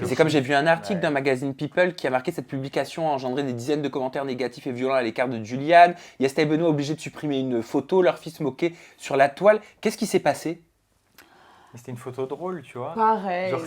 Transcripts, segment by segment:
C'est comme j'ai vu un article d'un magazine People qui a marqué cette publication a engendré des dizaines de commentaires négatifs et violents à l'égard de Julian. Yasta et Benoît obligés de supprimer une photo, leur fils moqué sur la toile. Qu'est-ce qui s'est passé? C'était une photo drôle, tu vois. Pareil. Genre,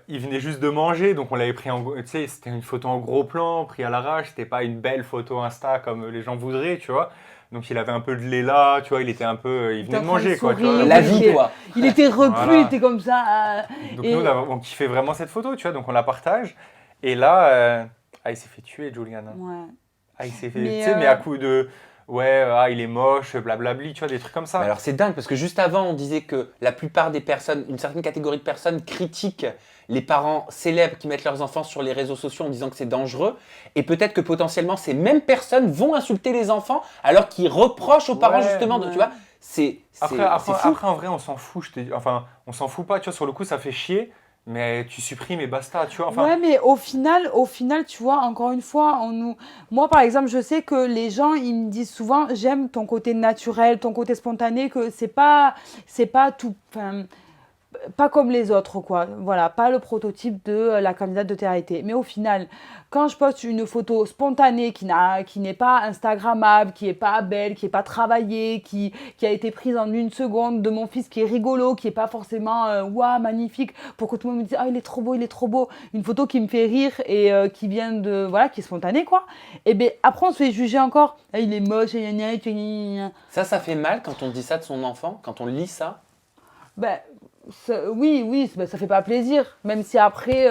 il venait juste de manger, donc on l'avait pris en. Tu sais, c'était une photo en gros plan, pris à l'arrache. C'était pas une belle photo Insta comme les gens voudraient, tu vois. Donc il avait un peu de lait là, tu vois. Il était un peu. Il venait de manger, quoi. Tu vois. La vie, quoi. Il était repu, Voilà. il était comme ça. Donc et- nous, on kiffait vraiment cette photo, tu vois. Donc on la partage. Et là, il s'est fait tuer, Julian. Ouais. Il s'est fait. Mais, Tu sais, mais à coup de. Ouais, il est moche, blablabli, tu vois, des trucs comme ça. Mais alors c'est dingue parce que juste avant on disait que la plupart des personnes, une certaine catégorie de personnes critiquent les parents célèbres qui mettent leurs enfants sur les réseaux sociaux en disant que c'est dangereux et peut-être que potentiellement ces mêmes personnes vont insulter les enfants alors qu'ils reprochent aux parents Ouais, justement de, tu vois, c'est fou. Après, en vrai, on s'en fout. Enfin, on s'en fout pas, tu vois. Sur le coup, ça fait chier, mais tu supprimes et basta, tu vois. Enfin, Ouais, mais au final, tu vois, encore une fois, moi, par exemple, je sais que les gens, ils me disent souvent, j'aime ton côté naturel, ton côté spontané, que c'est pas tout, enfin, pas comme les autres, quoi. Voilà, pas le prototype de la candidate de télé. Mais au final, quand je poste une photo spontanée qui n'est pas Instagrammable, qui est pas belle, qui est pas travaillée, qui a été prise en une seconde de mon fils qui est rigolo, qui est pas forcément waouh, magnifique, pour que tout le monde me dise ah, il est trop beau, il est trop beau. Une photo qui me fait rire et qui vient de, voilà, qui est spontanée, quoi. Et bien, après, on se fait juger encore. Ah, il est moche, gna, gna, gna, gna, gna. Ça fait mal quand on dit ça de son enfant, quand on lit ça. Ben, oui, ben, ça fait pas plaisir. Même si après,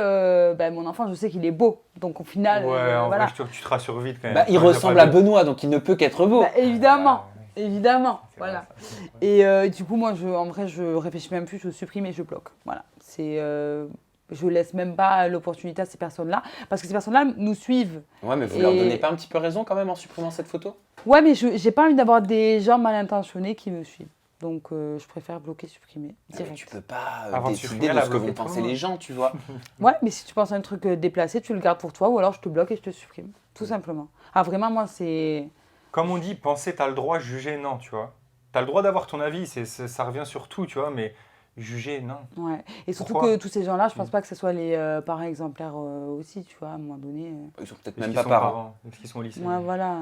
ben, mon enfant, je sais qu'il est beau. Donc au final, ouais, en voilà. vrai, tu te rassures vite quand même. Bah, il Enfin, y a ressemble pas à de- Benoît donc il ne peut qu'être beau. Ben, évidemment, Ouais, évidemment, c'est vrai, voilà. ça, c'est vrai. Et du coup, moi, en vrai, je réfléchis même plus, je supprime et je bloque. Voilà. Je laisse même pas l'opportunité à ces personnes-là, parce que ces personnes-là nous suivent. Ouais, mais vous Et- leur donnez pas un petit peu raison quand même en supprimant cette photo? Ouais, mais j'ai pas envie d'avoir des gens mal intentionnés qui me suivent. Donc, je préfère bloquer, supprimer, Ah, mais direct. tu peux pas Avant de décider supprimer, de elle a ce que vont bloqué tout le penser monde. les gens, tu vois. Ouais, mais si tu penses à un truc déplacé, tu le gardes pour toi, ou alors je te bloque et je te supprime. Tout simplement. Ah, vraiment, moi, c'est... Comme on dit, penser, t'as le droit, juger, non, tu vois. T'as le droit d'avoir ton avis, ça revient sur tout, tu vois, mais juger, non. Ouais. Et surtout Pourquoi que tous ces gens-là, je pense pas que ce soit les parents exemplaires aussi, tu vois, à un moment donné. Ils sont peut-être Est-ce même qu'ils pas sont parents. parents Est-ce qu'ils sont au lycée Ouais, voilà.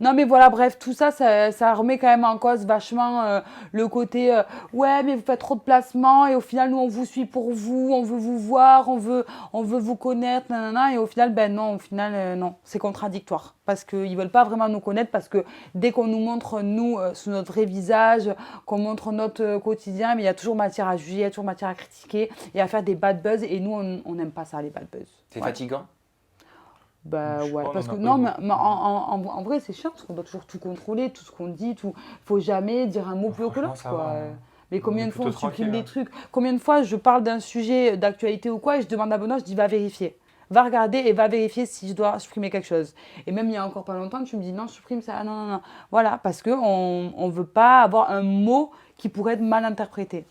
Non, mais voilà, bref, tout ça, ça remet quand même en cause vachement le côté ouais, mais vous faites trop de placements et au final, nous, on vous suit pour vous, on veut vous voir, on veut vous connaître, nanana. Et au final, ben non, non, c'est contradictoire. Parce qu'ils veulent pas vraiment nous connaître, parce que dès qu'on nous montre, nous, sous notre vrai visage, qu'on montre notre quotidien, mais il y a toujours matière à juger, il y a toujours matière à critiquer et à faire des bad buzz. Et nous, on n'aime pas ça, les bad buzz. C'est Ouais. fatigant. Bah Je sais ouais, pas, on parce en que a pas non, eu mais en vrai c'est chiant parce qu'on doit toujours tout contrôler, tout ce qu'on dit, tout. Faut jamais dire un mot plus haut que Franchement, l'autre, ça quoi. va, hein. Mais On combien est de fois on plutôt supprime tranquille, des hein. trucs? Combien de fois je parle d'un sujet d'actualité ou quoi et je demande à Benoît, je dis va vérifier. Va regarder et va vérifier si je dois supprimer quelque chose. Et même il y a encore pas longtemps, tu me dis non, supprime ça, non, non, non. Voilà, parce qu'on veut pas avoir un mot qui pourrait être mal interprété.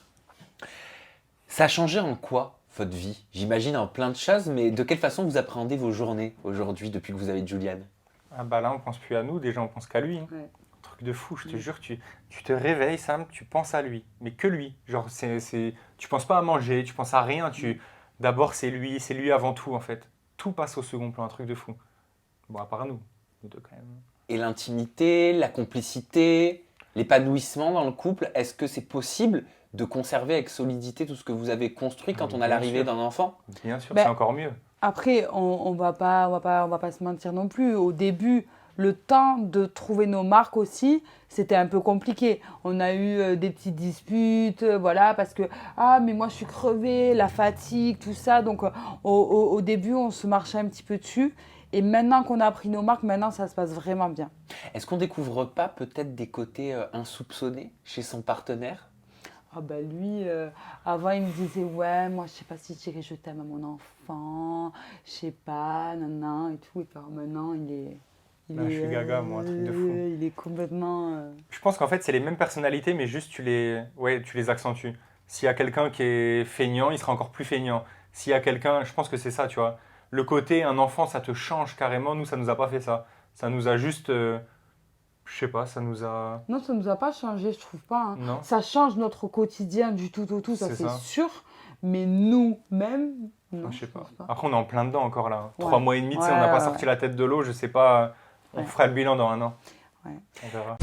Ça a changé en quoi votre vie? J'imagine en plein de choses, mais de quelle façon vous appréhendez vos journées aujourd'hui depuis que vous avez Julian? Ah bah là, on pense plus à nous, déjà, on pense qu'à lui. Hein. Ouais. Truc de fou, je te Mm. jure, tu te réveilles, Sam, tu penses à lui, mais que lui. Genre, tu penses pas à manger, tu penses à rien, d'abord c'est lui avant tout, en fait. Tout passe au second plan, un truc de fou. Bon, à part nous deux quand même. Et l'intimité, la complicité, l'épanouissement dans le couple, est-ce que c'est possible de conserver avec solidité tout ce que vous avez construit quand on a Bien l'arrivée sûr. d'un enfant? Bien sûr, Ben, c'est encore mieux. Après, on va pas se mentir non plus. Au début, le temps de trouver nos marques aussi, c'était un peu compliqué. On a eu des petites disputes, voilà, parce que ah mais moi je suis crevée, la fatigue, tout ça. Donc au début, on se marchait un petit peu dessus. Et maintenant qu'on a pris nos marques, maintenant ça se passe vraiment bien. Est-ce qu'on découvre pas peut-être des côtés insoupçonnés chez son partenaire? Ah bah lui, avant il me disait ouais, moi je sais pas si je dirais je t'aime à mon enfant, je sais pas, nan et tout. Et puis alors, maintenant Ah, je suis gaga, moi, un truc de fou. Il est complètement. Je pense qu'en fait, c'est les mêmes personnalités, mais juste tu les accentues. S'il y a quelqu'un qui est feignant, il sera encore plus feignant. S'il y a quelqu'un, je pense que c'est ça, tu vois. Le côté, un enfant, ça te change carrément. Nous, ça nous a pas fait ça. Ça nous a juste, je sais pas, ça nous a. Non, ça nous a pas changé, je trouve pas. Hein. Non. Ça change notre quotidien du tout au tout, ça C'est c'est ça. sûr. Mais nous-mêmes, non, Je sais pas. pense pas. Après, on est en plein dedans encore là. Ouais. 3 mois et demi, tu sais, on n'a Ouais, pas ouais, sorti la tête de l'eau. Je sais pas. On Ouais. fera le bilan dans 1 an. Ouais. On verra.